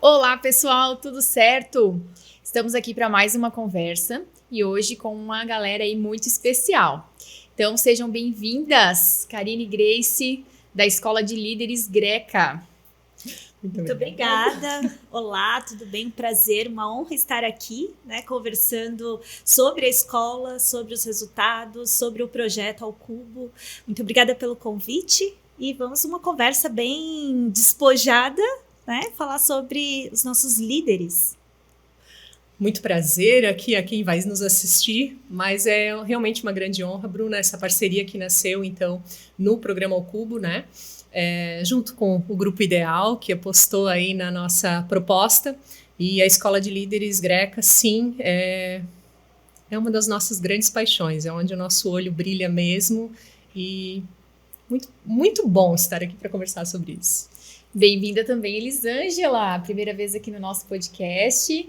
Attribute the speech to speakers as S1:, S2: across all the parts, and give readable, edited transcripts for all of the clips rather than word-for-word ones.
S1: Olá, pessoal, tudo certo? Estamos aqui para mais uma conversa e hoje com uma galera aí muito especial. Então, sejam bem-vindas, Karine e Grace, da Escola de Líderes Greca.
S2: Muito obrigada. Olá, tudo bem? Prazer, uma honra estar aqui, conversando sobre a escola, sobre os resultados, sobre o projeto Ao Cubo. Muito obrigada pelo convite e vamos uma conversa bem despojada, falar sobre os nossos líderes.
S3: Muito prazer aqui a quem vai nos assistir, mas é realmente uma grande honra, Bruna, essa parceria que nasceu, então, no programa Ao Cubo, junto com o Grupo Ideal, que apostou aí na nossa proposta, e a Escola de Líderes Greca, sim, é uma das nossas grandes paixões, é onde o nosso olho brilha mesmo, e muito, muito bom estar aqui para conversar sobre isso.
S1: Bem-vinda também, Elisângela, primeira vez aqui no nosso podcast,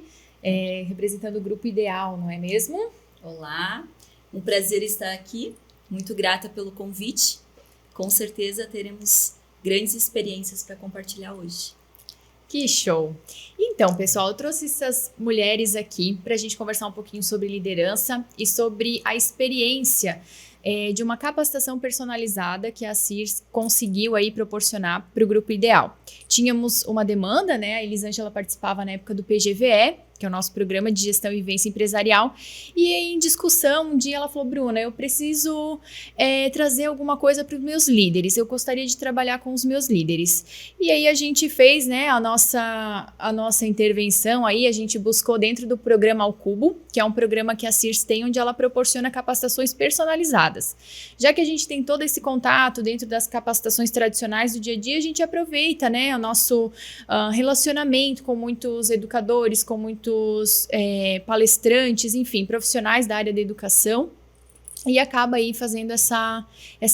S1: representando o Grupo Ideal, não é mesmo?
S4: Olá, um prazer estar aqui, muito grata pelo convite. Com certeza teremos grandes experiências para compartilhar hoje.
S1: Que show! Então, pessoal, eu trouxe essas mulheres aqui para a gente conversar um pouquinho sobre liderança e sobre a experiência de uma capacitação personalizada que a CIRS conseguiu aí proporcionar para o Grupo Ideal. Tínhamos uma demanda, a Elisângela participava na época do PGVE, que é o nosso programa de gestão e vivência empresarial, e em discussão, um dia ela falou, Bruna, eu preciso trazer alguma coisa para os meus líderes, eu gostaria de trabalhar com os meus líderes. E aí a gente fez a nossa intervenção, aí a gente buscou dentro do programa Ao Cubo, que é um programa que a CIRS tem, onde ela proporciona capacitações personalizadas. Já que a gente tem todo esse contato dentro das capacitações tradicionais do dia a dia, a gente aproveita o nosso relacionamento com muitos educadores, com muitos palestrantes, enfim, profissionais da área da educação, e acaba aí fazendo essa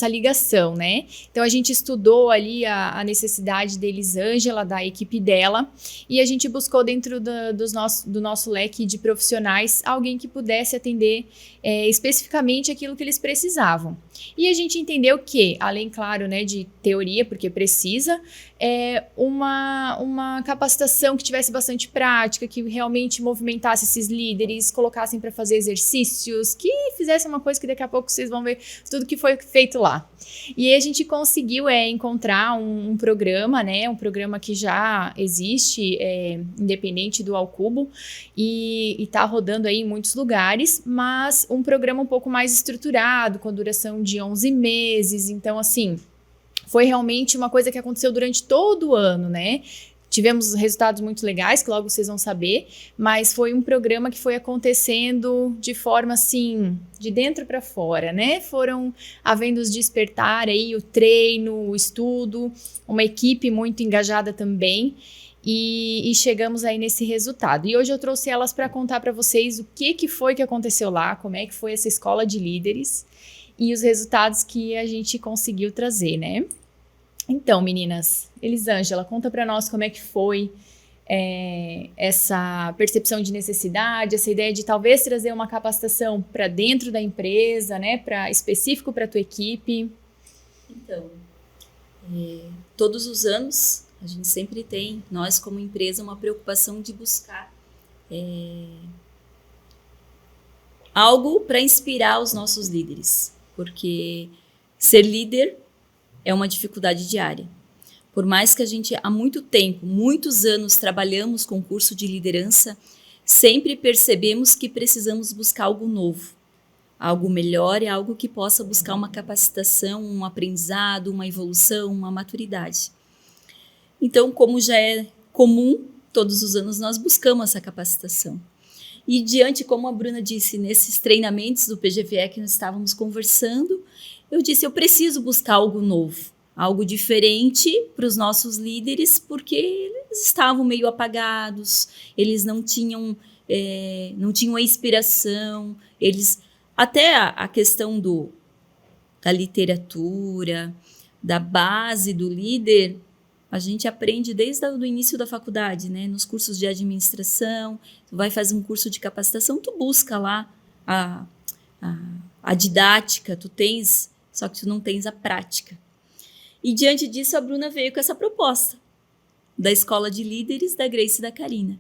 S1: ligação, Então, a gente estudou ali a necessidade da Elisângela, da equipe dela, e a gente buscou dentro do nosso leque de profissionais alguém que pudesse atender especificamente aquilo que eles precisavam. E a gente entendeu que, além, claro, de teoria, porque precisa, uma capacitação que tivesse bastante prática, que realmente movimentasse esses líderes, colocassem para fazer exercícios, que fizesse uma coisa que daqui a pouco vocês vão ver tudo que foi feito lá. E aí a gente conseguiu encontrar um programa, um programa que já existe, independente do Ao Cubo, e está rodando aí em muitos lugares, mas um programa um pouco mais estruturado, com a duração de 11 meses, então assim, foi realmente uma coisa que aconteceu durante todo o ano, Tivemos resultados muito legais, que logo vocês vão saber, mas foi um programa que foi acontecendo de forma assim, de dentro para fora, Foram havendo os despertar aí, o treino, o estudo, uma equipe muito engajada também, e chegamos aí nesse resultado. E hoje eu trouxe elas para contar para vocês o que foi que aconteceu lá, como é que foi essa escola de líderes e os resultados que a gente conseguiu trazer, Então, meninas, Elisângela, conta para nós como é que foi essa percepção de necessidade, essa ideia de talvez trazer uma capacitação para dentro da empresa, específico para a tua equipe.
S4: Então, todos os anos a gente sempre tem, nós como empresa, uma preocupação de buscar algo para inspirar os nossos líderes, porque ser líder é uma dificuldade diária. Por mais que a gente há muito tempo, muitos anos trabalhamos com curso de liderança, sempre percebemos que precisamos buscar algo novo, algo melhor e algo que possa buscar uma capacitação, um aprendizado, uma evolução, uma maturidade. Então, como já é comum, todos os anos nós buscamos essa capacitação. E diante, como a Bruna disse, nesses treinamentos do PGVE que nós estávamos conversando, eu disse, eu preciso buscar algo novo, algo diferente para os nossos líderes, porque eles estavam meio apagados, eles não tinham a inspiração, até a questão da literatura, da base do líder, a gente aprende desde o início da faculdade, nos cursos de administração, tu vai fazer um curso de capacitação, tu busca lá a didática, tu tens, só que tu não tens a prática. E diante disso, a Bruna veio com essa proposta da Escola de Líderes da Grace e da Karina.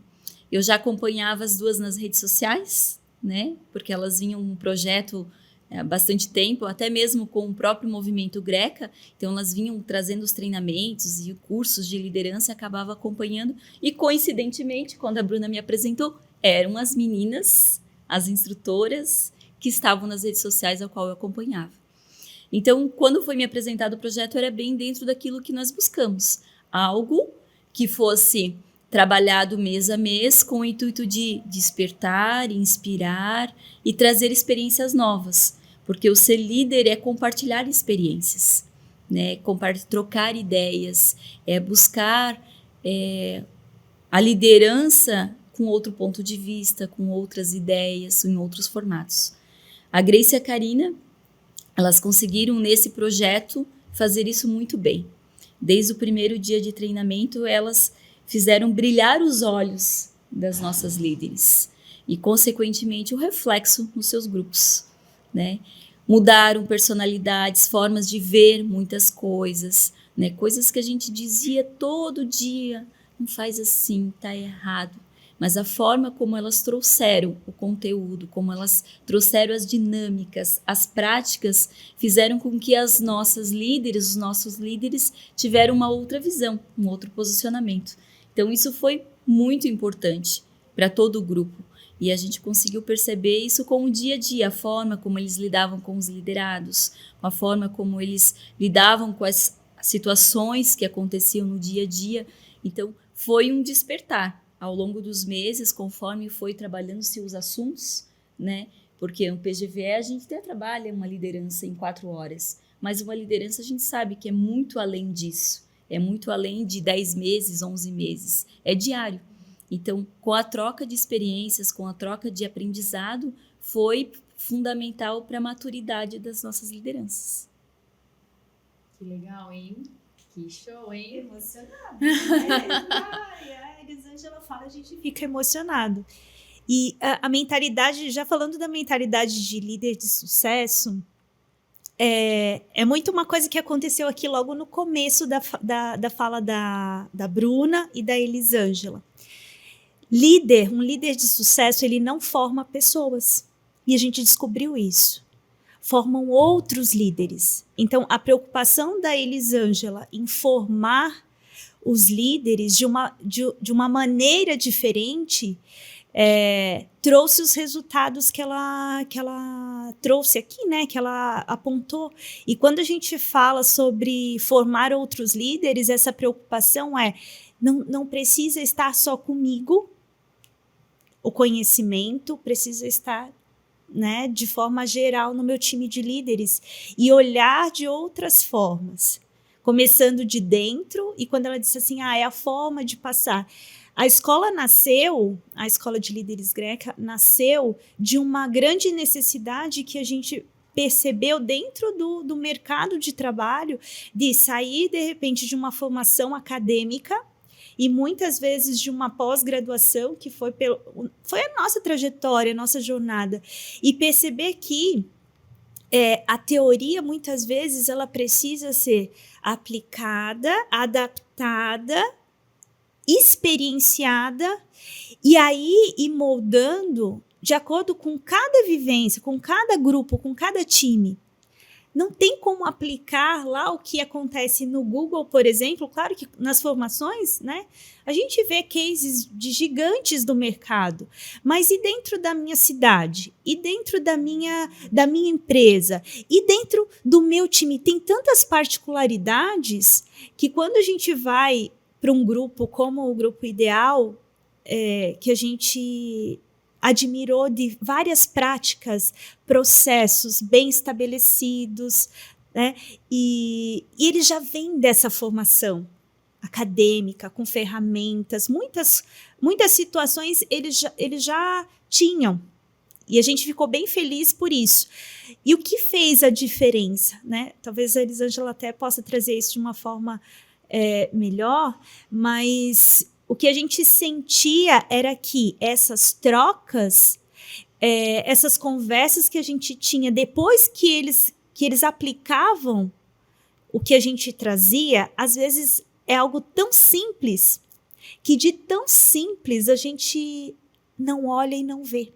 S4: Eu já acompanhava as duas nas redes sociais, né? Porque elas vinham um projeto há bastante tempo, até mesmo com o próprio movimento Greca. Então, elas vinham trazendo os treinamentos e cursos de liderança, acabava acompanhando. E, coincidentemente, quando a Bruna me apresentou, eram as meninas, as instrutoras que estavam nas redes sociais, ao qual eu acompanhava. Então, quando foi me apresentado o projeto, era bem dentro daquilo que nós buscamos. Algo que fosse trabalhado mês a mês com o intuito de despertar, inspirar e trazer experiências novas. Porque o ser líder é compartilhar experiências, né? Trocar ideias, buscar a liderança com outro ponto de vista, com outras ideias, em outros formatos. A Grace e a Karina, elas conseguiram nesse projeto fazer isso muito bem. Desde o primeiro dia de treinamento, elas fizeram brilhar os olhos das nossas líderes e, consequentemente, o reflexo nos seus grupos, né? Mudaram personalidades, formas de ver muitas coisas, né? Coisas que a gente dizia todo dia, não faz assim, tá errado. Mas a forma como elas trouxeram o conteúdo, como elas trouxeram as dinâmicas, as práticas, fizeram com que as nossas líderes, os nossos líderes, tiveram uma outra visão, um outro posicionamento. Então, isso foi muito importante para todo o grupo. E a gente conseguiu perceber isso com o dia a dia, a forma como eles lidavam com os liderados, a forma como eles lidavam com as situações que aconteciam no dia a dia. Então, foi um despertar ao longo dos meses, conforme foi trabalhando-se os assuntos, né? Porque no PGVE a gente até trabalha uma liderança em 4 horas, mas uma liderança a gente sabe que é muito além disso, é muito além de 10 meses, 11 meses, é diário. Então, com a troca de experiências, com a troca de aprendizado, foi fundamental para a maturidade das nossas lideranças.
S1: Que legal, hein? Que show, hein?
S2: Emocionado. A Elisângela fala, a gente fica emocionado. E a mentalidade, já falando da mentalidade de líder de sucesso, é muito uma coisa que aconteceu aqui logo no começo da fala da Bruna e da Elisângela. Um líder de sucesso, ele não forma pessoas. E a gente descobriu isso. Formam outros líderes. Então, a preocupação da Elisângela em formar os líderes de uma maneira diferente trouxe os resultados que ela trouxe aqui, né? Que ela apontou. E quando a gente fala sobre formar outros líderes, essa preocupação não precisa estar só comigo, o conhecimento precisa estar, né, de forma geral no meu time de líderes e olhar de outras formas, começando de dentro. E quando ela disse assim, é a forma de passar. A escola de líderes Greca nasceu de uma grande necessidade que a gente percebeu dentro do mercado de trabalho, de sair de repente de uma formação acadêmica e muitas vezes de uma pós-graduação, que foi a nossa trajetória, a nossa jornada, e perceber que a teoria, muitas vezes, ela precisa ser aplicada, adaptada, experienciada, e aí ir moldando de acordo com cada vivência, com cada grupo, com cada time. Não tem como aplicar lá o que acontece no Google, por exemplo. Claro que nas formações, né, a gente vê cases de gigantes do mercado, mas e dentro da minha cidade? E dentro da minha empresa? E dentro do meu time? Tem tantas particularidades que quando a gente vai para um grupo como o Grupo Ideal, que a gente admirou de várias práticas, processos bem estabelecidos, né? E eles já vêm dessa formação acadêmica, com ferramentas, muitas situações eles já tinham. E a gente ficou bem feliz por isso. E o que fez a diferença, né? Talvez a Elisângela até possa trazer isso de uma forma melhor, mas o que a gente sentia era que essas trocas, essas conversas que a gente tinha, depois que eles aplicavam o que a gente trazia, às vezes é algo tão simples que de tão simples a gente não olha e não vê,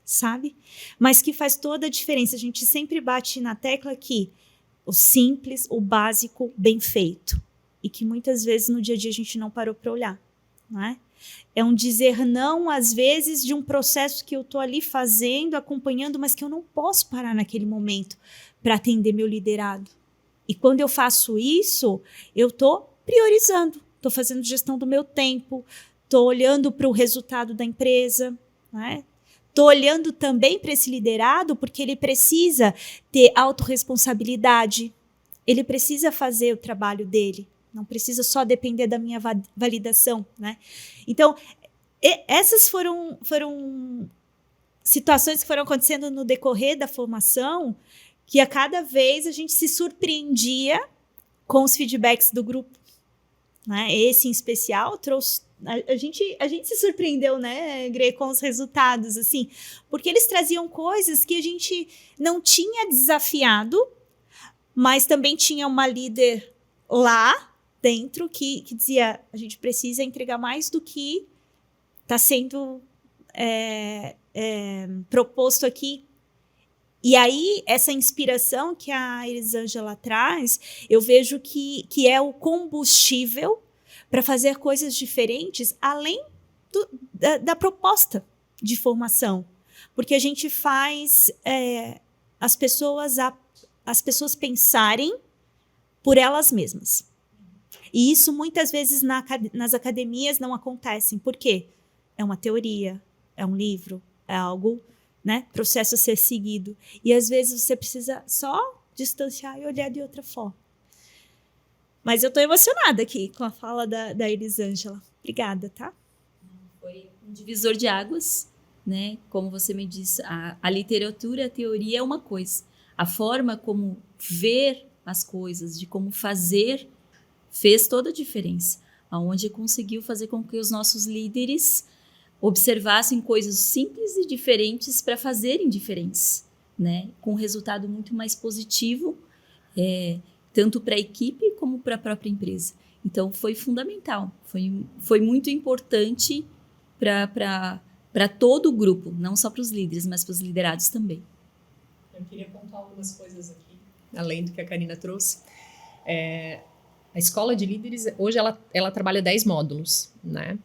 S2: sabe? Mas que faz toda a diferença. A gente sempre bate na tecla que o simples, o básico, bem feito. E que muitas vezes no dia a dia a gente não parou para olhar, não é? É um dizer não, às vezes, de um processo que eu estou ali fazendo, acompanhando, mas que eu não posso parar naquele momento para atender meu liderado. E quando eu faço isso, eu estou priorizando, estou fazendo gestão do meu tempo, estou olhando para o resultado da empresa, né? Estou olhando também para esse liderado porque ele precisa ter autorresponsabilidade, ele precisa fazer o trabalho dele, não precisa só depender da minha validação, né? Então, essas foram situações que foram acontecendo no decorrer da formação, que a cada vez a gente se surpreendia com os feedbacks do grupo, né? Esse em especial trouxe... A gente se surpreendeu, né, Gre, com os resultados, assim, porque eles traziam coisas que a gente não tinha desafiado, mas também tinha uma líder lá dentro que dizia, a gente precisa entregar mais do que está sendo proposto aqui. E aí, essa inspiração que a Elisângela traz, eu vejo que é o combustível para fazer coisas diferentes, além da proposta de formação. Porque a gente faz as pessoas pensarem por elas mesmas. E isso, muitas vezes, nas academias não acontece. Por quê? É uma teoria, é um livro, é algo, né, processo a ser seguido. E, às vezes, você precisa só distanciar e olhar de outra forma. Mas eu estou emocionada aqui com a fala da Elisângela. Obrigada, tá?
S4: Foi um divisor de águas, né? Como você me disse, a literatura, a teoria é uma coisa. A forma como ver as coisas, de como fazer, fez toda a diferença. Aonde conseguiu fazer com que os nossos líderes observassem coisas simples e diferentes para fazerem diferentes, né? Com um resultado muito mais positivo, tanto para a equipe como para a própria empresa. Então, foi fundamental, foi muito importante para todo o grupo, não só para os líderes, mas para os liderados também.
S3: Eu queria pontuar algumas coisas aqui, além do que a Karina trouxe. A Escola de Líderes, hoje, ela trabalha 10 módulos, né?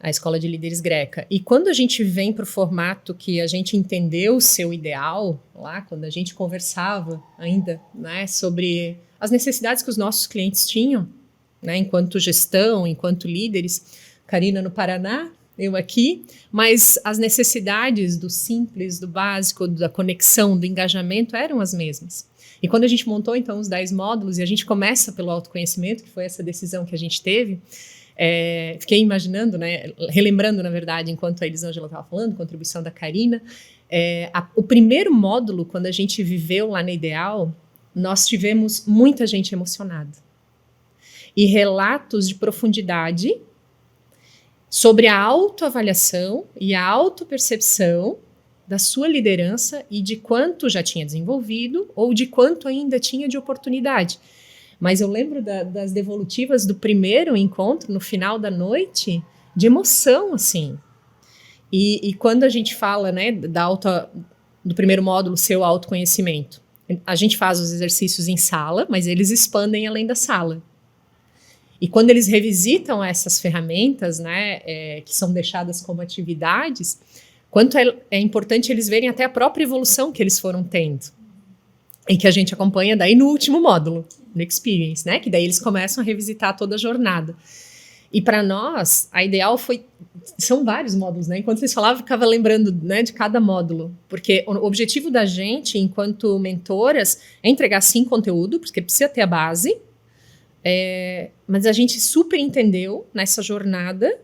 S3: A Escola de Líderes Greca. E quando a gente vem para o formato que a gente entendeu o seu ideal, lá, quando a gente conversava ainda, né, sobre as necessidades que os nossos clientes tinham, né, enquanto gestão, enquanto líderes, Karina no Paraná, eu aqui, mas as necessidades do simples, do básico, da conexão, do engajamento eram as mesmas. E quando a gente montou, então, os 10 módulos, e a gente começa pelo autoconhecimento, que foi essa decisão que a gente teve, fiquei imaginando, né, relembrando, na verdade, enquanto a Elisângela estava falando, contribuição da Karina, o primeiro módulo, quando a gente viveu lá na Ideal, nós tivemos muita gente emocionada. E relatos de profundidade sobre a autoavaliação e a autopercepção da sua liderança e de quanto já tinha desenvolvido ou de quanto ainda tinha de oportunidade. Mas eu lembro das devolutivas do primeiro encontro, no final da noite, de emoção, assim. E quando a gente fala, né, do primeiro módulo, seu autoconhecimento, a gente faz os exercícios em sala, mas eles expandem além da sala. E quando eles revisitam essas ferramentas, né, que são deixadas como atividades, quanto é importante eles verem até a própria evolução que eles foram tendo. E que a gente acompanha daí no último módulo, no Experience, né? Que daí eles começam a revisitar toda a jornada. E para nós, a Ideal são vários módulos, né? Enquanto eles falavam, eu ficava lembrando, né, de cada módulo. Porque o objetivo da gente, enquanto mentoras, é entregar, sim, conteúdo, porque precisa ter a base. Mas a gente super entendeu, nessa jornada,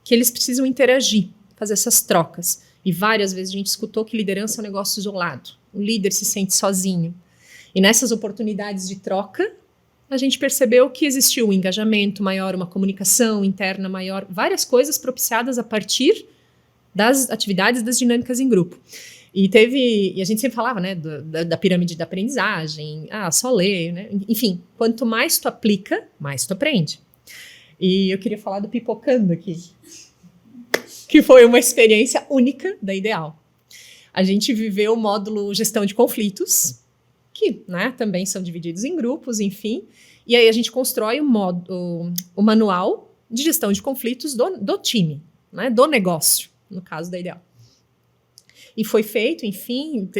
S3: que eles precisam interagir, fazer essas trocas. E várias vezes a gente escutou que liderança é um negócio isolado. O líder se sente sozinho. E nessas oportunidades de troca, a gente percebeu que existiu um engajamento maior, uma comunicação interna maior, várias coisas propiciadas a partir das atividades, das dinâmicas em grupo. E a gente sempre falava, né, da pirâmide da aprendizagem, só ler, né? Enfim, quanto mais tu aplica, mais tu aprende. E eu queria falar do Pipocando aqui, que foi uma experiência única da Ideal. A gente viveu o módulo Gestão de Conflitos, que, né, também são divididos em grupos, enfim. E aí a gente constrói o manual de gestão de conflitos do time, né, do negócio, no caso da Ideal. E foi feito, enfim,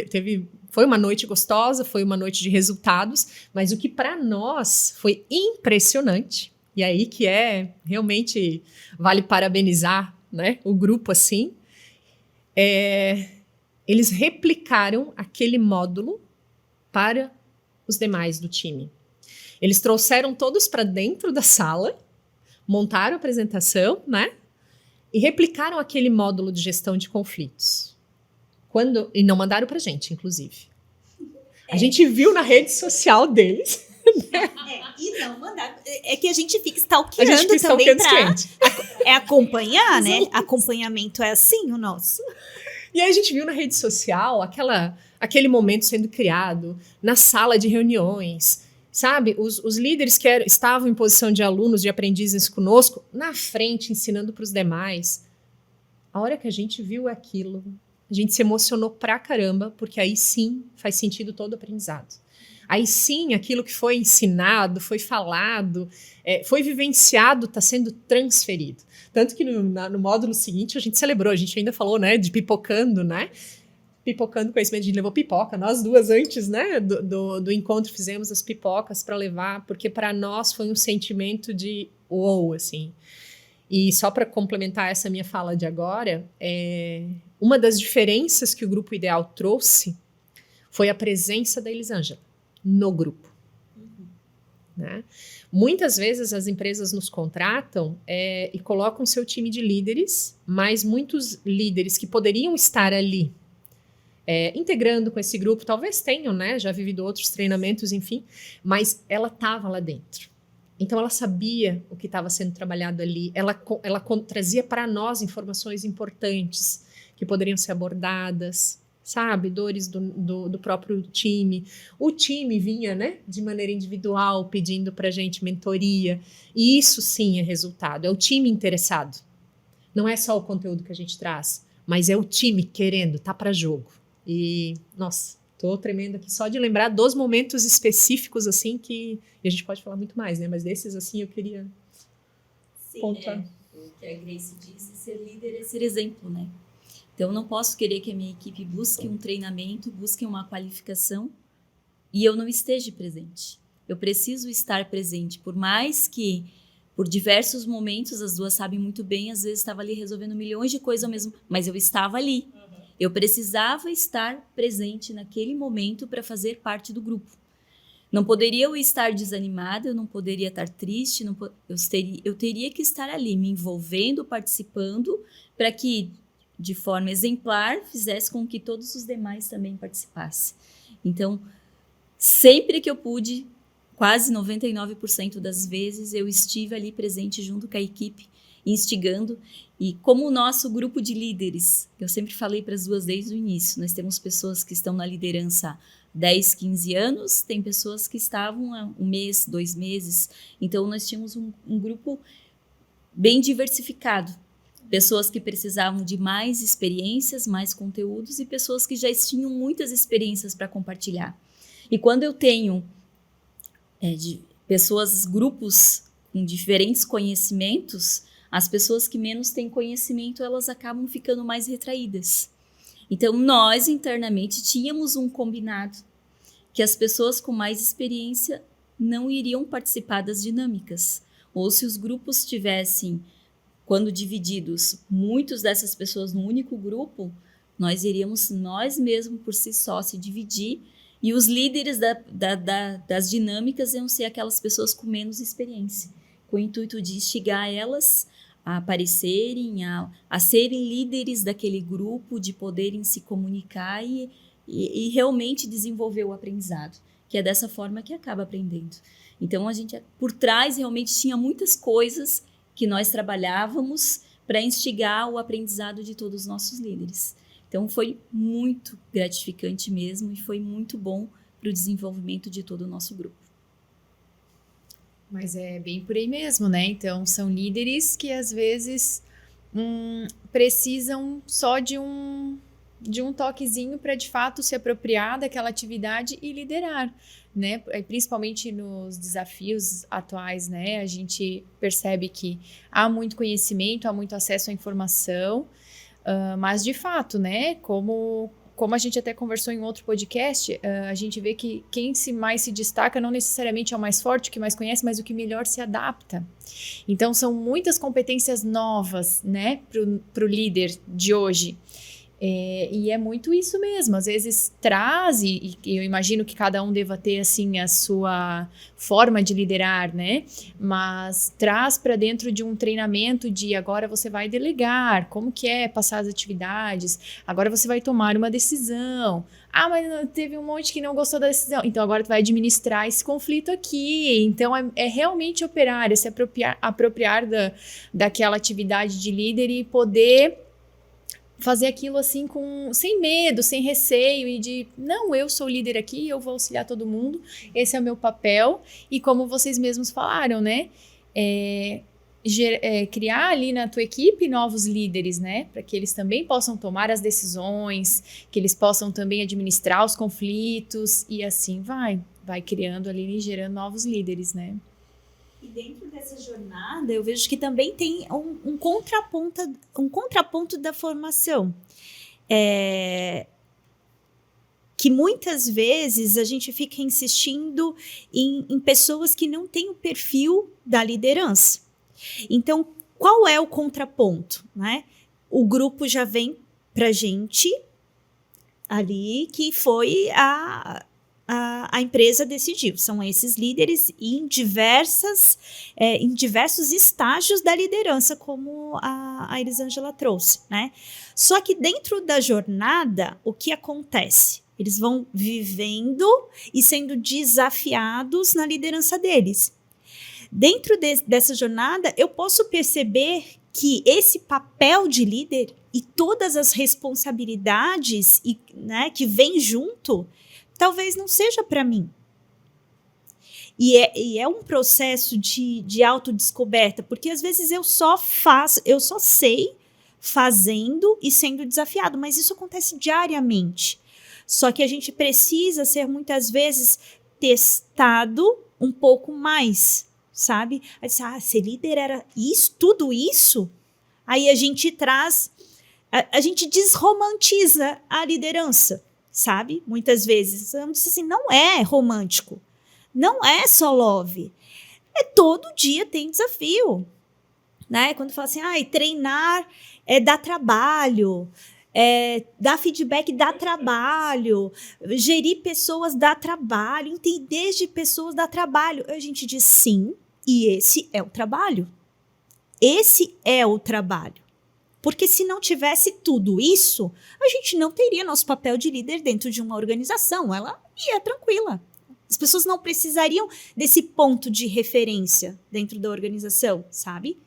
S3: foi uma noite gostosa, foi uma noite de resultados, mas o que para nós foi impressionante, e aí que realmente vale parabenizar, né, o grupo assim, eles replicaram aquele módulo para os demais do time. Eles trouxeram todos para dentro da sala, montaram a apresentação, né, e replicaram aquele módulo de gestão de conflitos. E não mandaram pra gente, inclusive. A gente viu na rede social deles.
S2: E não mandaram. É que a gente fica stalkeando também pra acompanhar, né? Acompanhamento é assim o nosso.
S3: E aí a gente viu na rede social aquele momento sendo criado na sala de reuniões, sabe? Os líderes que estavam em posição de alunos, de aprendizes conosco, na frente, ensinando para os demais. A hora que a gente viu aquilo, a gente se emocionou pra caramba, porque aí sim faz sentido todo o aprendizado. Aí sim, aquilo que foi ensinado, foi falado, foi vivenciado, está sendo transferido. Tanto que no módulo seguinte a gente celebrou, a gente ainda falou, né, de pipocando, né? Pipocando conhecimento, a gente levou pipoca, nós duas antes, né, do encontro fizemos as pipocas para levar, porque para nós foi um sentimento de uou, assim. E só para complementar essa minha fala de agora, uma das diferenças que o Grupo Ideal trouxe foi a presença da Elisângela no grupo. Né? Muitas vezes as empresas nos contratam e colocam seu time de líderes, mas muitos líderes que poderiam estar ali integrando com esse grupo, talvez tenham, né, já vivido outros treinamentos, enfim, mas ela estava lá dentro. Então, ela sabia o que estava sendo trabalhado ali, ela trazia para nós informações importantes que poderiam ser abordadas, sabe? Dores do próprio time. O time vinha, né, de maneira individual, pedindo para a gente mentoria, e isso sim é resultado, é o time interessado. Não é só o conteúdo que a gente traz, mas é o time querendo, tá para jogo. E, nossa, tô tremendo aqui só de lembrar dos momentos específicos, assim, e a gente pode falar muito mais, né? Mas desses, assim, eu queria contar.
S4: O que a Grace disse, ser líder é ser exemplo, né? Então, eu não posso querer que a minha equipe busque um treinamento, busque uma qualificação e eu não esteja presente. Eu preciso estar presente, por mais que, por diversos momentos, as duas sabem muito bem, às vezes estava ali resolvendo milhões de coisas ao mesmo tempo, mas eu estava ali. Eu precisava estar presente naquele momento para fazer parte do grupo. Não poderia eu estar desanimada, eu não poderia estar triste, eu teria que estar ali, me envolvendo, participando, para que, de forma exemplar, fizesse com que todos os demais também participassem. Então, sempre que eu pude, quase 99% das vezes, eu estive ali presente junto com a equipe, instigando. E como o nosso grupo de líderes, eu sempre falei para as duas desde o início, nós temos pessoas que estão na liderança há 10, 15 anos, tem pessoas que estavam há 1 mês, 2 meses. Então, nós tínhamos um grupo bem diversificado. Pessoas que precisavam de mais experiências, mais conteúdos, e pessoas que já tinham muitas experiências para compartilhar. E quando eu tenho grupos com diferentes conhecimentos, as pessoas que menos têm conhecimento, elas acabam ficando mais retraídas. Então, nós internamente tínhamos um combinado que as pessoas com mais experiência não iriam participar das dinâmicas. Ou se os grupos tivessem, quando divididos, muitas dessas pessoas no único grupo, nós iríamos nós mesmos por si só se dividir, e os líderes das dinâmicas iam ser aquelas pessoas com menos experiência, com o intuito de instigar elas a aparecerem, a serem líderes daquele grupo, de poderem se comunicar e realmente desenvolver o aprendizado, que é dessa forma que acaba aprendendo. Então, a gente, por trás, realmente tinha muitas coisas que nós trabalhávamos para instigar o aprendizado de todos os nossos líderes. Então, foi muito gratificante mesmo e foi muito bom para o desenvolvimento de todo o nosso grupo.
S1: Mas é bem por aí mesmo, né? Então, são líderes que às vezes precisam só de um toquezinho para de fato se apropriar daquela atividade e liderar, né? Principalmente nos desafios atuais, né? A gente percebe que há muito conhecimento, há muito acesso à informação, mas de fato, né? Como a gente até conversou em outro podcast, a gente vê que quem mais se destaca não necessariamente é o mais forte, o que mais conhece, mas o que melhor se adapta. Então, são muitas competências novas, né, para o líder de hoje. E é muito isso mesmo, às vezes traz, e eu imagino que cada um deva ter assim a sua forma de liderar, né? Mas traz para dentro de um treinamento de agora você vai delegar, como que é passar as atividades, agora você vai tomar uma decisão. Ah, mas teve um monte que não gostou da decisão, então agora tu vai administrar esse conflito aqui. Então é realmente operar, é se apropriar daquela atividade de líder e poder fazer aquilo assim sem medo, sem receio e de, não, eu sou líder aqui, eu vou auxiliar todo mundo, esse é o meu papel. E como vocês mesmos falaram, né, criar ali na tua equipe novos líderes, né, para que eles também possam tomar as decisões, que eles possam também administrar os conflitos e assim vai criando ali e gerando novos líderes, né.
S2: E dentro dessa jornada, eu vejo que também tem um contraponto da formação. Que muitas vezes a gente fica insistindo em pessoas que não têm o perfil da liderança. Então, qual é o contraponto, né? O grupo já vem para a gente ali que foi a empresa decidiu. São esses líderes em diversos estágios da liderança, como a Elisângela trouxe, né? Só que dentro da jornada, o que acontece? Eles vão vivendo e sendo desafiados na liderança deles. Dentro dessa jornada, eu posso perceber que esse papel de líder e todas as responsabilidades que vêm junto, talvez não seja para mim. E é um processo de autodescoberta, porque às vezes eu só sei fazendo e sendo desafiado, mas isso acontece diariamente. Só que a gente precisa ser muitas vezes testado um pouco mais, sabe? Aí, ser líder era isso, tudo isso? Aí a gente desromantiza a liderança. Sabe? Muitas vezes. Vamos dizer assim, não é romântico. Não é só love. Todo dia tem desafio. Né? Quando fala assim, treinar dá trabalho, dar feedback dá trabalho, gerir pessoas dá trabalho, entender de pessoas dá trabalho. A gente diz sim, e esse é o trabalho. Esse é o trabalho. Porque se não tivesse tudo isso, a gente não teria nosso papel de líder dentro de uma organização. Ela ia tranquila. As pessoas não precisariam desse ponto de referência dentro da organização, sabe?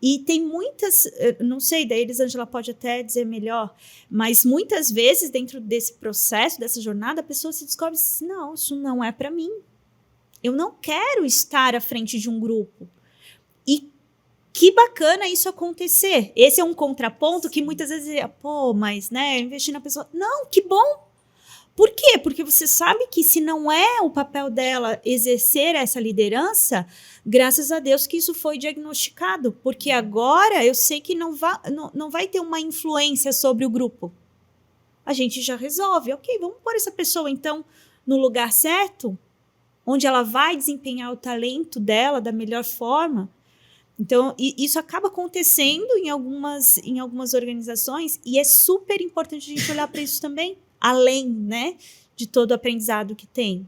S2: E tem muitas, não sei, daí a Elisângela pode até dizer melhor, mas muitas vezes dentro desse processo, dessa jornada, a pessoa se descobre assim, não, isso não é para mim. Eu não quero estar à frente de um grupo. E que bacana isso acontecer. Esse é um contraponto que muitas vezes mas, né, investir na pessoa. Não, que bom. Por quê? Porque você sabe que se não é o papel dela exercer essa liderança, graças a Deus que isso foi diagnosticado. Porque agora eu sei que não vai ter uma influência sobre o grupo. A gente já resolve. Ok, vamos pôr essa pessoa, então, no lugar certo, onde ela vai desempenhar o talento dela da melhor forma. Então, isso acaba acontecendo em algumas organizações e é super importante a gente olhar para isso também, além, né, de todo o aprendizado que tem.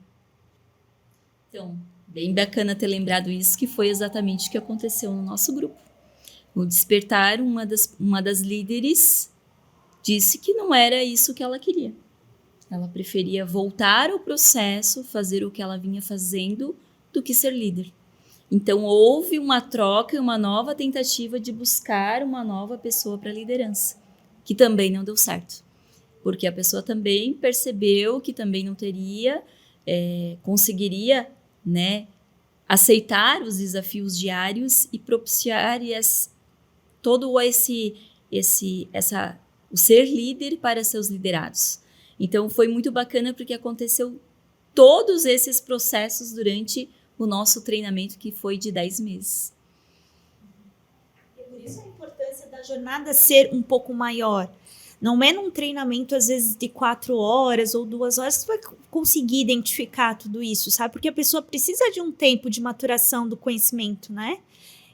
S4: Então, bem bacana ter lembrado isso, que foi exatamente o que aconteceu no nosso grupo. No despertar, uma das líderes disse que não era isso que ela queria. Ela preferia voltar ao processo, fazer o que ela vinha fazendo, do que ser líder. Então, houve uma troca, uma nova tentativa de buscar uma nova pessoa para a liderança, que também não deu certo. Porque a pessoa também percebeu que também não conseguiria, né, aceitar os desafios diários e propiciar todo o ser líder para seus liderados. Então, foi muito bacana porque aconteceu todos esses processos durante o nosso treinamento, que foi de 10 meses.
S2: E por isso a importância da jornada ser um pouco maior. Não é num treinamento, às vezes, de 4 horas ou 2 horas que você vai conseguir identificar tudo isso, sabe? Porque a pessoa precisa de um tempo de maturação do conhecimento, né?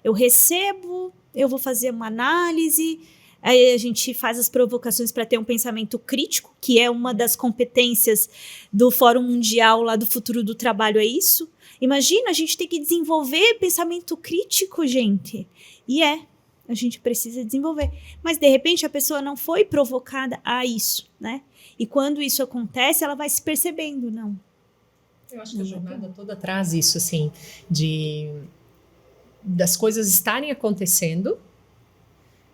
S2: Eu recebo, eu vou fazer uma análise, aí a gente faz as provocações para ter um pensamento crítico, que é uma das competências do Fórum Mundial lá do Futuro do Trabalho, é isso? Imagina, a gente tem que desenvolver pensamento crítico, gente. E a gente precisa desenvolver. Mas, de repente, a pessoa não foi provocada a isso, né? E quando isso acontece, ela vai se percebendo, não.
S3: Eu acho que a jornada toda traz isso, assim, das coisas estarem acontecendo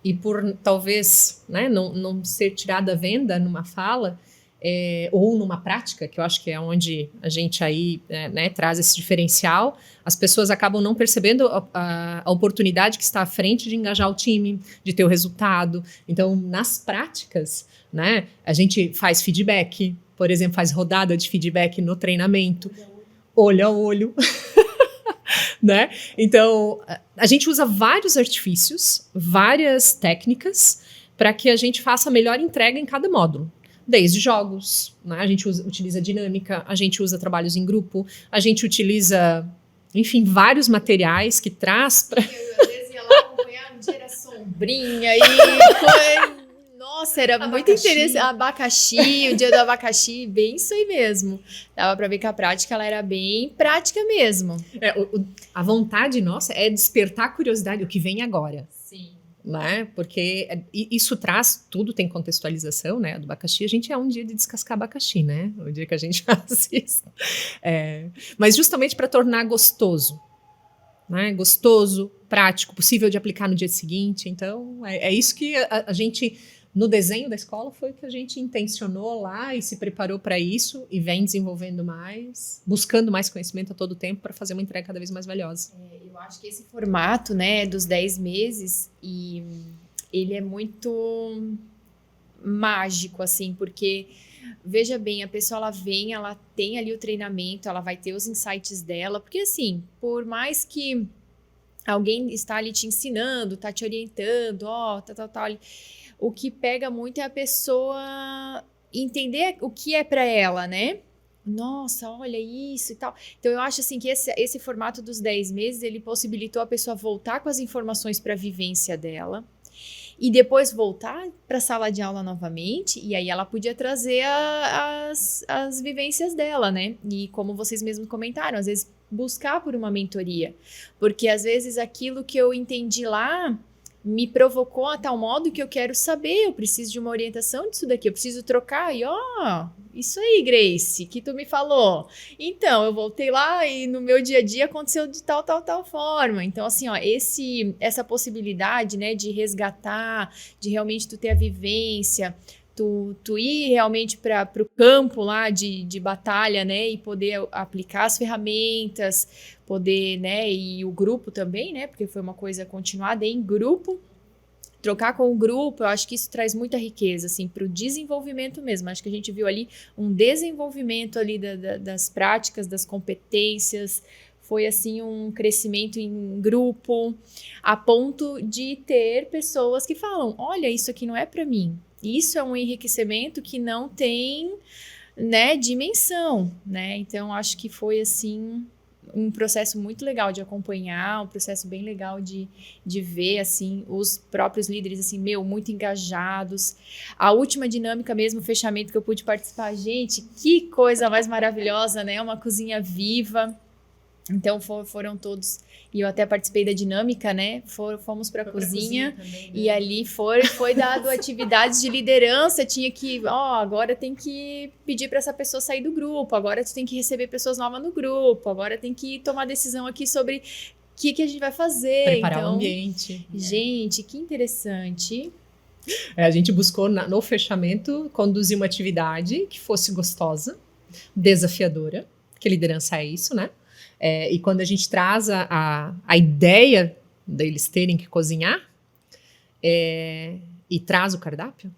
S3: e por, talvez, né, não ser tirada à venda numa fala, ou numa prática, que eu acho que é onde a gente aí né, traz esse diferencial, as pessoas acabam não percebendo a oportunidade que está à frente de engajar o time, de ter o resultado. Então, nas práticas, né, a gente faz feedback, por exemplo, faz rodada de feedback no treinamento, olho a olho. Né? Então, a gente usa vários artifícios, várias técnicas, para que a gente faça a melhor entrega em cada módulo. Desde jogos, né? A gente utiliza dinâmica, a gente usa trabalhos em grupo, a gente utiliza, enfim, vários materiais que traz para...
S1: Eu às vezes ia lá acompanhar, um dia era sombrinha e foi... Nossa, era muito interessante. Abacaxi, o dia do abacaxi, bem isso aí mesmo. Dava para ver que a prática ela era bem prática mesmo.
S3: A vontade nossa é despertar a curiosidade, o que vem agora.
S1: Sim.
S3: Né? Porque isso traz, tudo tem contextualização, né? Do abacaxi, a gente é um dia de descascar abacaxi, né? O dia que a gente faz isso. Mas justamente para tornar gostoso, né? Gostoso, prático, possível de aplicar no dia seguinte. Então, é isso que a gente, no desenho da escola, foi o que a gente intencionou lá e se preparou para isso e vem desenvolvendo mais, buscando mais conhecimento a todo tempo para fazer uma entrega cada vez mais valiosa.
S1: Eu acho que esse formato, né, dos 10 meses, e ele é muito mágico, assim, porque, veja bem, a pessoa, ela vem, ela tem ali o treinamento, ela vai ter os insights dela, porque, assim, por mais que alguém está ali te ensinando, está te orientando, tal, o que pega muito é a pessoa entender o que é para ela, né? Nossa, olha isso e tal. Então, eu acho assim que esse formato dos 10 meses, ele possibilitou a pessoa voltar com as informações para a vivência dela e depois voltar para a sala de aula novamente, e aí ela podia trazer as vivências dela, né? E como vocês mesmos comentaram, às vezes buscar por uma mentoria, porque às vezes aquilo que eu entendi lá me provocou a tal modo que eu quero saber, eu preciso de uma orientação disso daqui, eu preciso trocar, e isso aí, Grace, que tu me falou. Então, eu voltei lá e no meu dia a dia aconteceu de tal forma. Então, assim, essa possibilidade, né, de resgatar, de realmente tu ter a vivência, tu ir realmente para o campo lá de batalha, né, e poder aplicar as ferramentas, poder, né, e o grupo também, né, porque foi uma coisa continuada em grupo, trocar com o grupo, eu acho que isso traz muita riqueza, assim, para o desenvolvimento mesmo. Acho que a gente viu ali um desenvolvimento ali das práticas, das competências, foi, assim, um crescimento em grupo, a ponto de ter pessoas que falam, olha, isso aqui não é para mim. Isso é um enriquecimento que não tem, né, dimensão, né? Então, acho que foi, assim, um processo muito legal de acompanhar, um processo bem legal de ver, assim, os próprios líderes, assim, muito engajados. A última dinâmica mesmo, o fechamento que eu pude participar, gente, que coisa mais maravilhosa, né? Uma cozinha viva. Então, foram todos, e eu até participei da dinâmica, né? Fomos para a cozinha também, né? E ali foi dado atividades de liderança, tinha que, agora tem que pedir para essa pessoa sair do grupo, agora tu tem que receber pessoas novas no grupo, agora tem que tomar decisão aqui sobre o que a gente vai fazer.
S3: Preparar o ambiente.
S1: Gente, que interessante.
S3: A gente buscou, no fechamento, conduzir uma atividade que fosse gostosa, desafiadora, porque liderança é isso, né? E quando a gente traz a ideia deles terem que cozinhar e traz o cardápio,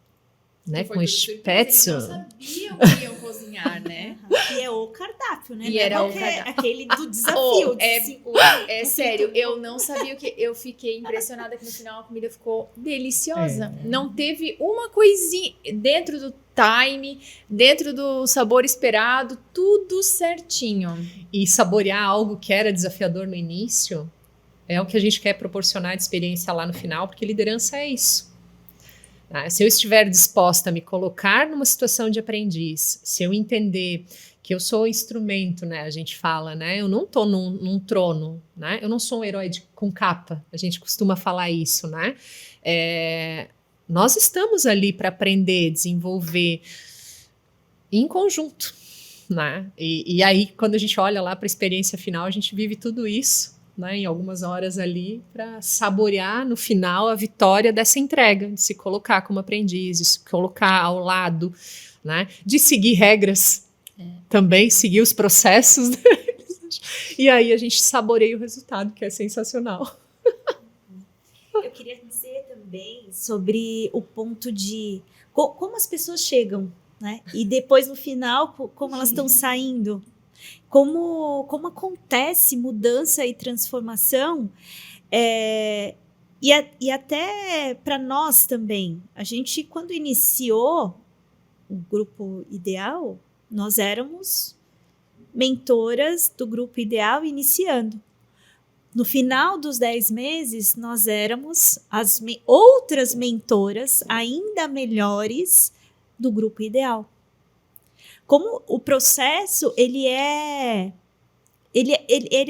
S3: né? Com Spätzle.
S1: Eles não sabiam que iam cozinhar, né?
S2: E é o cardápio, né?
S1: E era o cardápio.
S2: Aquele do desafio.
S1: Sério, eu não sabia o que. Eu fiquei impressionada que no final a comida ficou deliciosa. Não teve uma coisinha dentro do time, dentro do sabor esperado, tudo certinho.
S3: E saborear algo que era desafiador no início é o que a gente quer proporcionar de experiência lá no final, porque liderança é isso. Se eu estiver disposta a me colocar numa situação de aprendiz, se eu entender que eu sou instrumento, né? A gente fala, né? Eu não estou num trono, né? Eu não sou um herói com capa. A gente costuma falar isso, né? Nós estamos ali para aprender, desenvolver em conjunto, né? E aí, quando a gente olha lá para a experiência final, a gente vive tudo isso, né, em algumas horas ali, para saborear no final a vitória dessa entrega, de se colocar como aprendiz, de se colocar ao lado, né, de seguir regras, também seguir os processos deles. E aí a gente saboreia o resultado, que é sensacional.
S2: Eu queria dizer também sobre o ponto de como as pessoas chegam, né? E depois no final, como elas estão saindo. Como acontece mudança e transformação, e até para nós também. A gente, quando iniciou o Grupo Ideal, nós éramos mentoras do Grupo Ideal iniciando. No final dos 10 meses, nós éramos as outras mentoras ainda melhores do Grupo Ideal. Como o processo, ele é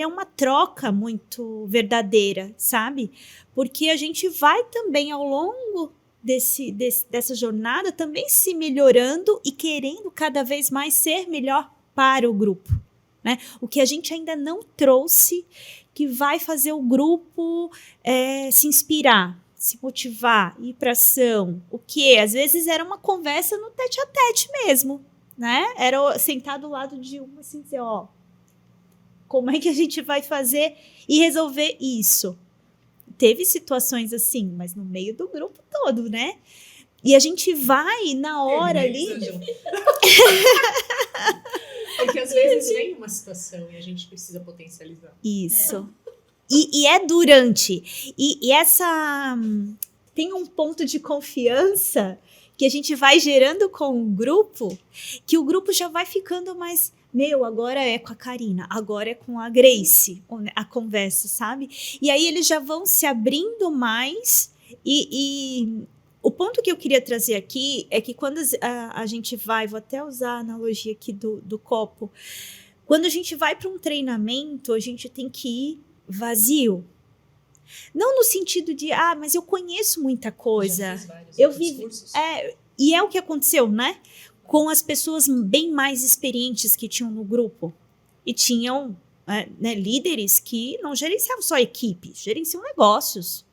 S2: uma troca muito verdadeira, sabe? Porque a gente vai também, ao longo dessa jornada, também se melhorando e querendo cada vez mais ser melhor para o grupo, né? O que a gente ainda não trouxe, que vai fazer o grupo se inspirar, se motivar, ir para ação. O que às vezes era uma conversa no tete-a-tete mesmo, né? Era sentado ao lado de uma, assim, dizer, como é que a gente vai fazer e resolver isso? Teve situações assim, mas no meio do grupo todo, né? E a gente vai na hora ali.
S3: Porque às vezes vem uma situação e a gente precisa potencializar.
S2: Isso. E é durante. E essa tem um ponto de confiança que a gente vai gerando com o grupo, que o grupo já vai ficando mais, agora é com a Karina, agora é com a Grace, a conversa, sabe? E aí eles já vão se abrindo mais e o ponto que eu queria trazer aqui é que quando a gente vai, vou até usar a analogia aqui do copo, quando a gente vai para um treinamento, a gente tem que ir vazio. Não no sentido de, mas eu conheço muita coisa. Eu vi. E é o que aconteceu, né? Com as pessoas bem mais experientes que tinham no grupo. E tinham líderes que não gerenciavam só equipe, gerenciam negócios,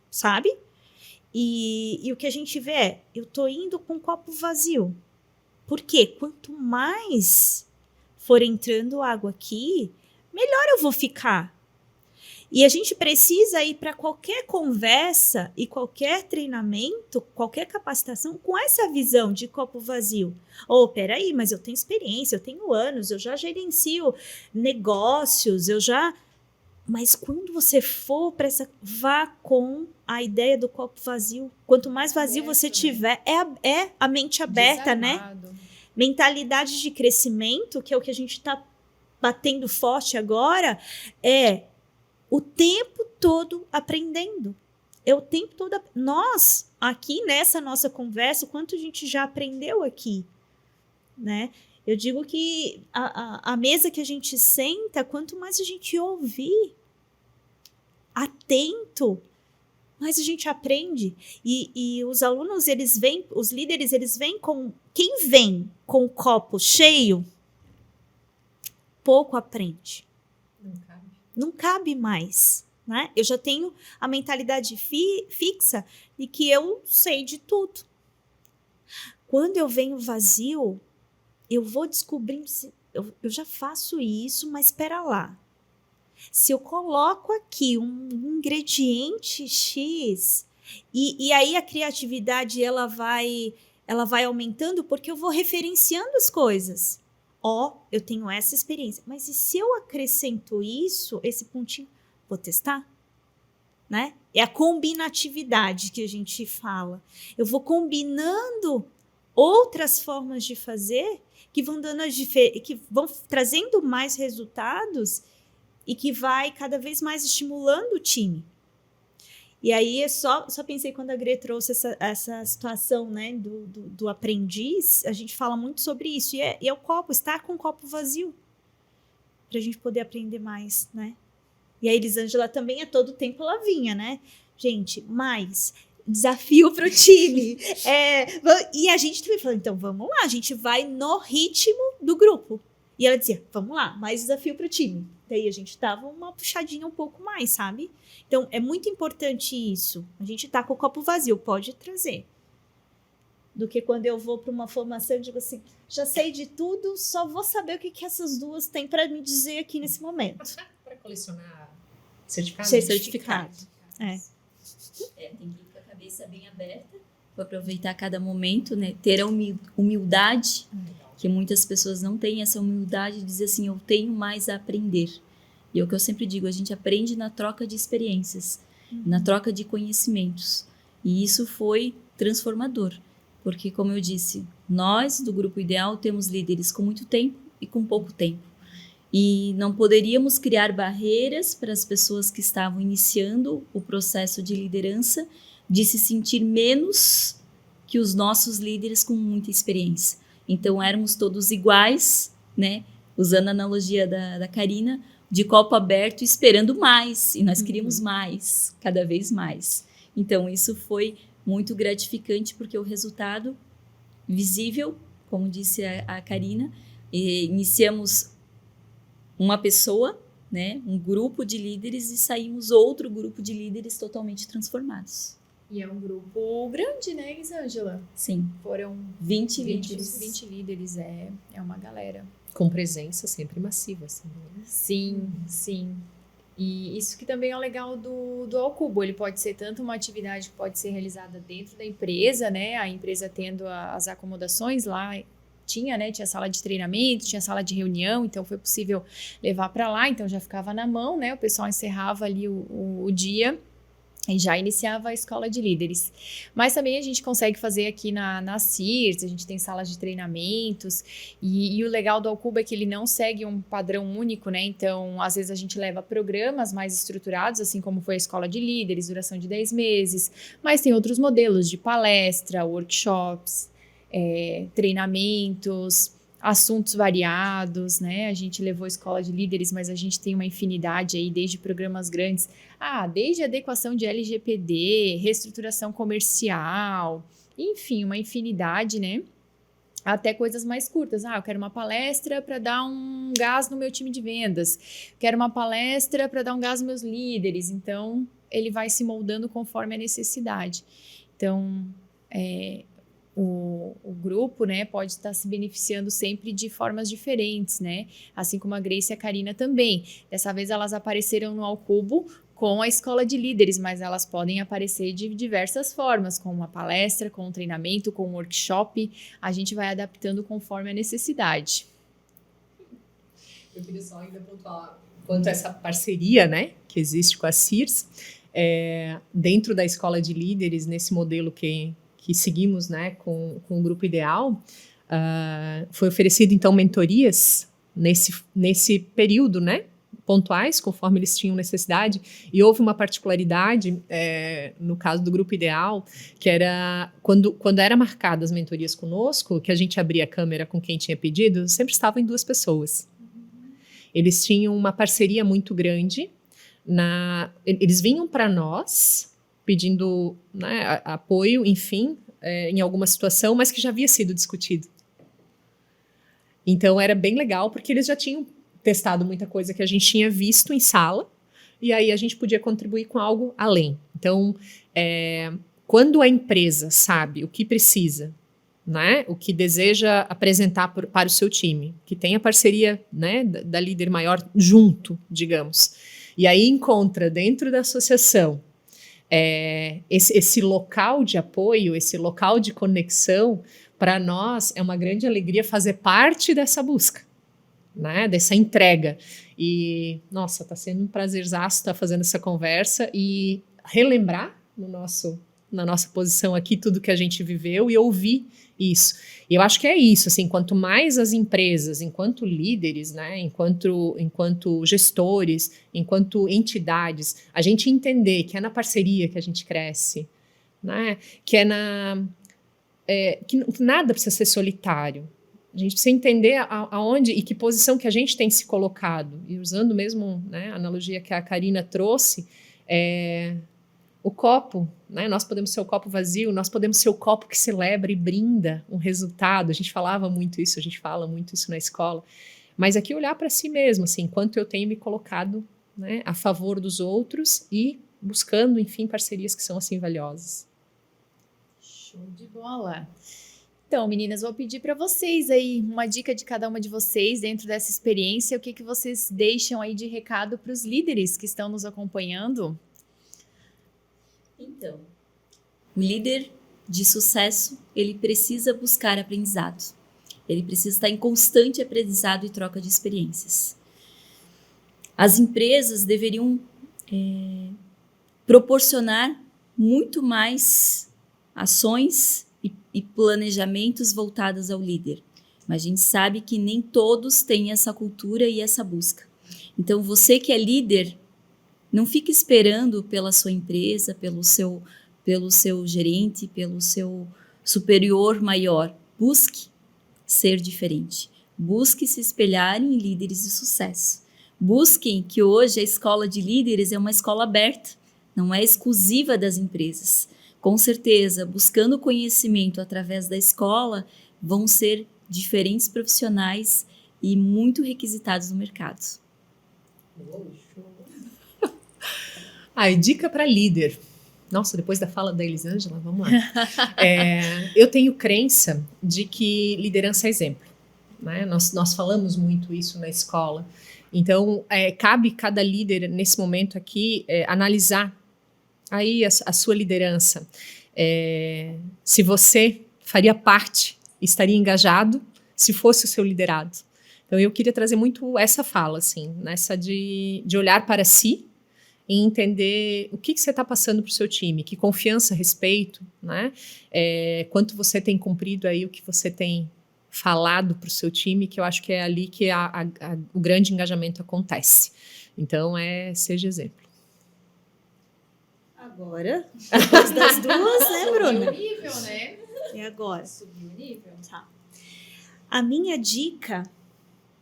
S2: sabe? E o que a gente vê eu tô indo com o copo vazio. Por quê? Quanto mais for entrando água aqui, melhor eu vou ficar. E a gente precisa ir para qualquer conversa e qualquer treinamento, qualquer capacitação com essa visão de copo vazio. Peraí, mas eu tenho experiência, eu tenho anos, eu já gerencio negócios, Mas quando você for para vá com a ideia do copo vazio. Quanto mais vazio você tiver, é a mente aberta, desarmado, né? Mentalidade de crescimento, que é o que a gente está batendo forte agora, o tempo todo aprendendo. O tempo todo. Nós, aqui nessa nossa conversa, o quanto a gente já aprendeu aqui, né? Eu digo que a mesa que a gente senta, quanto mais a gente ouvir, atento, mais a gente aprende. E os alunos, os líderes, eles vêm com... Quem vem com o copo cheio, pouco aprende. Não cabe mais, né? Eu já tenho a mentalidade fixa de que eu sei de tudo. Quando eu venho vazio, eu vou descobrindo, eu já faço isso, mas espera lá. se eu coloco aqui um ingrediente X, e aí a criatividade ela vai aumentando porque eu vou referenciando as coisas. Eu tenho essa experiência, mas e se eu acrescento isso, esse pontinho, vou testar? Né? É a combinatividade que a gente fala. Eu vou combinando outras formas de fazer que vão que vão trazendo mais resultados e que vai cada vez mais estimulando o time. E aí só pensei quando a Gre trouxe essa situação, né, do aprendiz, a gente fala muito sobre isso. E é o copo, estar com o copo vazio, para a gente poder aprender mais, né? E a Elisângela também, a todo tempo ela vinha, né? Gente, mais desafio para o time. E a gente também falou, então vamos lá, a gente vai no ritmo do grupo. E ela dizia, vamos lá, mais desafio para o time. Daí a gente dava uma puxadinha um pouco mais, sabe? Então, é muito importante isso. A gente tá com o copo vazio, pode trazer. Do que quando eu vou para uma formação e digo assim, já sei de tudo, só vou saber o que essas duas têm para me dizer aqui nesse momento.
S3: Para colecionar certificado.
S2: Certificado.
S4: Tem que ir com a cabeça bem aberta para aproveitar cada momento, né? Ter a humildade, que muitas pessoas não têm essa humildade de dizer assim, eu tenho mais a aprender. E é o que eu sempre digo, a gente aprende na troca de experiências, na troca de conhecimentos. E isso foi transformador, porque, como eu disse, nós do Grupo Ideal temos líderes com muito tempo e com pouco tempo. E não poderíamos criar barreiras para as pessoas que estavam iniciando o processo de liderança de se sentir menos que os nossos líderes com muita experiência. Então, éramos todos iguais, né? Usando a analogia da Karina, de copo aberto, esperando mais. E nós queríamos mais, cada vez mais. Então, isso foi muito gratificante, porque o resultado visível, como disse a Karina, iniciamos uma pessoa, né? Um grupo de líderes, e saímos outro grupo de líderes totalmente transformados.
S1: E é um grupo grande, né, Elisângela?
S4: Sim.
S1: Foram
S4: 20 líderes.
S1: 20 líderes, é uma galera.
S3: Com presença sempre massiva. Assim, né?
S1: Sim, sim. E isso que também é o legal do Ao Cubo. Ele pode ser tanto uma atividade que pode ser realizada dentro da empresa, né? A empresa tendo as acomodações lá, tinha sala de treinamento, tinha sala de reunião, então foi possível levar para lá, então já ficava na mão, né? O pessoal encerrava ali o dia e já iniciava a escola de líderes. Mas também a gente consegue fazer aqui na CIRS, a gente tem salas de treinamentos, e o legal do Ao Cubo é que ele não segue um padrão único, né? Então, às vezes a gente leva programas mais estruturados, assim como foi a escola de líderes, duração de 10 meses, mas tem outros modelos de palestra, workshops, treinamentos, assuntos variados, né? A gente levou a escola de líderes, mas a gente tem uma infinidade aí, desde programas grandes, desde adequação de LGPD, reestruturação comercial, enfim, uma infinidade, né? Até coisas mais curtas. Eu quero uma palestra para dar um gás no meu time de vendas, quero uma palestra para dar um gás nos meus líderes. Então, ele vai se moldando conforme a necessidade. Então, o grupo, né, pode estar se beneficiando sempre de formas diferentes, né? Assim como a Grace e a Karina também. Dessa vez elas apareceram no Ao Cubo com a escola de líderes, mas elas podem aparecer de diversas formas, com uma palestra, com um treinamento, com um workshop. A gente vai adaptando conforme a necessidade.
S3: Eu queria só ainda pontuar quanto a essa parceria, né, que existe com a CIRS, dentro da escola de líderes, nesse modelo que seguimos, né, com o Grupo Ideal, foi oferecido, então, mentorias nesse período, né, pontuais, conforme eles tinham necessidade, e houve uma particularidade, no caso do Grupo Ideal, que era, quando era marcada as mentorias conosco, que a gente abria a câmera com quem tinha pedido, sempre estavam em 2 pessoas. Eles tinham uma parceria muito grande, eles vinham para nós, pedindo, né, apoio, enfim, em alguma situação, mas que já havia sido discutido. Então, era bem legal, porque eles já tinham testado muita coisa que a gente tinha visto em sala, e aí a gente podia contribuir com algo além. Então, quando a empresa sabe o que precisa, né, o que deseja apresentar para o seu time, que tem a parceria, né, da líder maior junto, digamos, e aí encontra dentro da associação esse local de apoio, esse local de conexão, para nós é uma grande alegria fazer parte dessa busca, né? Dessa entrega. E, nossa, está sendo um prazerzaço estar fazendo essa conversa e relembrar na nossa posição aqui tudo que a gente viveu e ouvir isso. E eu acho que é isso, assim, quanto mais as empresas, enquanto líderes, né, enquanto gestores, enquanto entidades, a gente entender que é na parceria que a gente cresce, né, que que nada precisa ser solitário. A gente precisa entender aonde e que posição que a gente tem se colocado. E usando mesmo, né, a analogia que a Karina trouxe, o copo, né? Nós podemos ser o copo vazio, nós podemos ser o copo que celebra e brinda um resultado. A gente falava muito isso, a gente fala muito isso na escola. Mas aqui olhar para si mesmo, assim, quanto eu tenho me colocado, né, a favor dos outros e buscando, enfim, parcerias que são assim valiosas.
S1: Show de bola! Então, meninas, vou pedir para vocês aí uma dica de cada uma de vocês dentro dessa experiência. O que vocês deixam aí de recado para os líderes que estão nos acompanhando?
S4: Então, o líder de sucesso, ele precisa buscar aprendizado. Ele precisa estar em constante aprendizado e troca de experiências. As empresas deveriam proporcionar muito mais ações e planejamentos voltados ao líder. Mas a gente sabe que nem todos têm essa cultura e essa busca. Então, você que é líder, não fique esperando pela sua empresa, pelo seu gerente, pelo seu superior maior. Busque ser diferente. Busque se espelhar em líderes de sucesso. Busquem que hoje a escola de líderes é uma escola aberta, não é exclusiva das empresas. Com certeza, buscando conhecimento através da escola, vão ser diferentes profissionais e muito requisitados no mercado.
S3: Dica para líder. Nossa, depois da fala da Elisângela, vamos lá. Eu tenho crença de que liderança é exemplo, né? Nós falamos muito isso na escola. Então, cabe cada líder, nesse momento aqui, analisar aí a sua liderança. Se você faria parte, estaria engajado, se fosse o seu liderado. Então, eu queria trazer muito essa fala, assim, nessa de olhar para si, e entender o que você está passando para o seu time, que confiança, respeito, né? Quanto você tem cumprido aí o que você tem falado para o seu time, que eu acho que é ali que o grande engajamento acontece. Então, seja exemplo.
S2: Agora, depois das duas, né, Bruna?
S1: Subiu o nível, né?
S2: E agora?
S1: Subiu o nível.
S2: Tá. A minha dica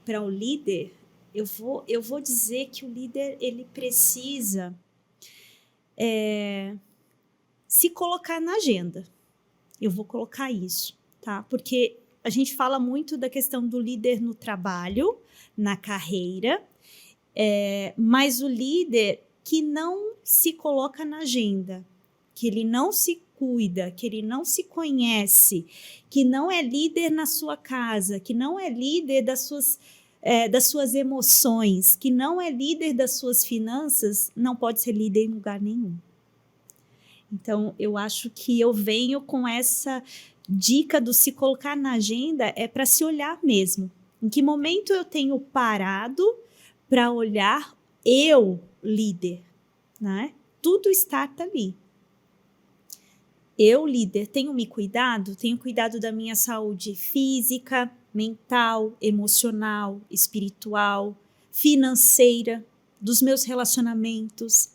S2: para o líder, eu vou dizer que o líder, ele precisa se colocar na agenda. Eu vou colocar isso, tá? Porque a gente fala muito da questão do líder no trabalho, na carreira, mas o líder que não se coloca na agenda, que ele não se cuida, que ele não se conhece, que não é líder na sua casa, que não é líder das suas emoções, que não é líder das suas finanças, não pode ser líder em lugar nenhum. Então, eu acho que eu venho com essa dica do se colocar na agenda, para se olhar mesmo. Em que momento eu tenho parado para olhar eu, líder, né? Tudo está ali. Eu, líder, tenho me cuidado? Tenho cuidado da minha saúde física, mental, emocional, espiritual, financeira, dos meus relacionamentos.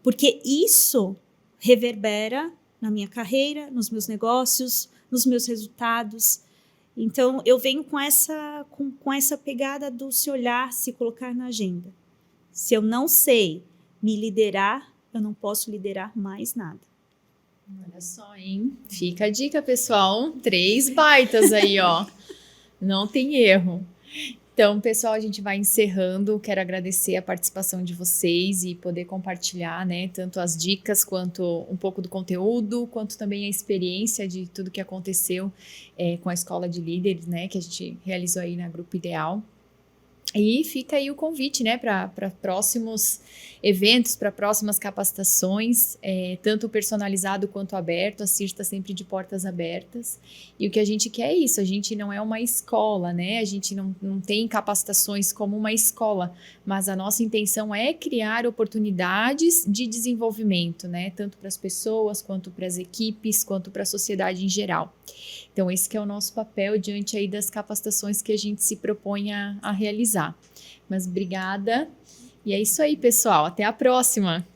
S2: Porque isso reverbera na minha carreira, nos meus negócios, nos meus resultados. Então, eu venho com essa pegada do se olhar, se colocar na agenda. Se eu não sei me liderar, eu não posso liderar mais nada.
S1: Olha só, hein? Fica a dica, pessoal. 3 baitas aí, ó. Não tem erro. Então, pessoal, a gente vai encerrando. Quero agradecer a participação de vocês e poder compartilhar, né, tanto as dicas quanto um pouco do conteúdo, quanto também a experiência de tudo que aconteceu com a Escola de Líderes, né, que a gente realizou aí na Grupo Ideal. E fica aí o convite, né, para próximos eventos, para próximas capacitações, tanto personalizado quanto aberto. A CIR está sempre de portas abertas. E o que a gente quer é isso, a gente não é uma escola, né? A gente não tem capacitações como uma escola, mas a nossa intenção é criar oportunidades de desenvolvimento, né? Tanto para as pessoas, quanto para as equipes, quanto para a sociedade em geral. Então, esse que é o nosso papel diante aí das capacitações que a gente se propõe a realizar. Mas obrigada. E é isso aí, pessoal. Até a próxima!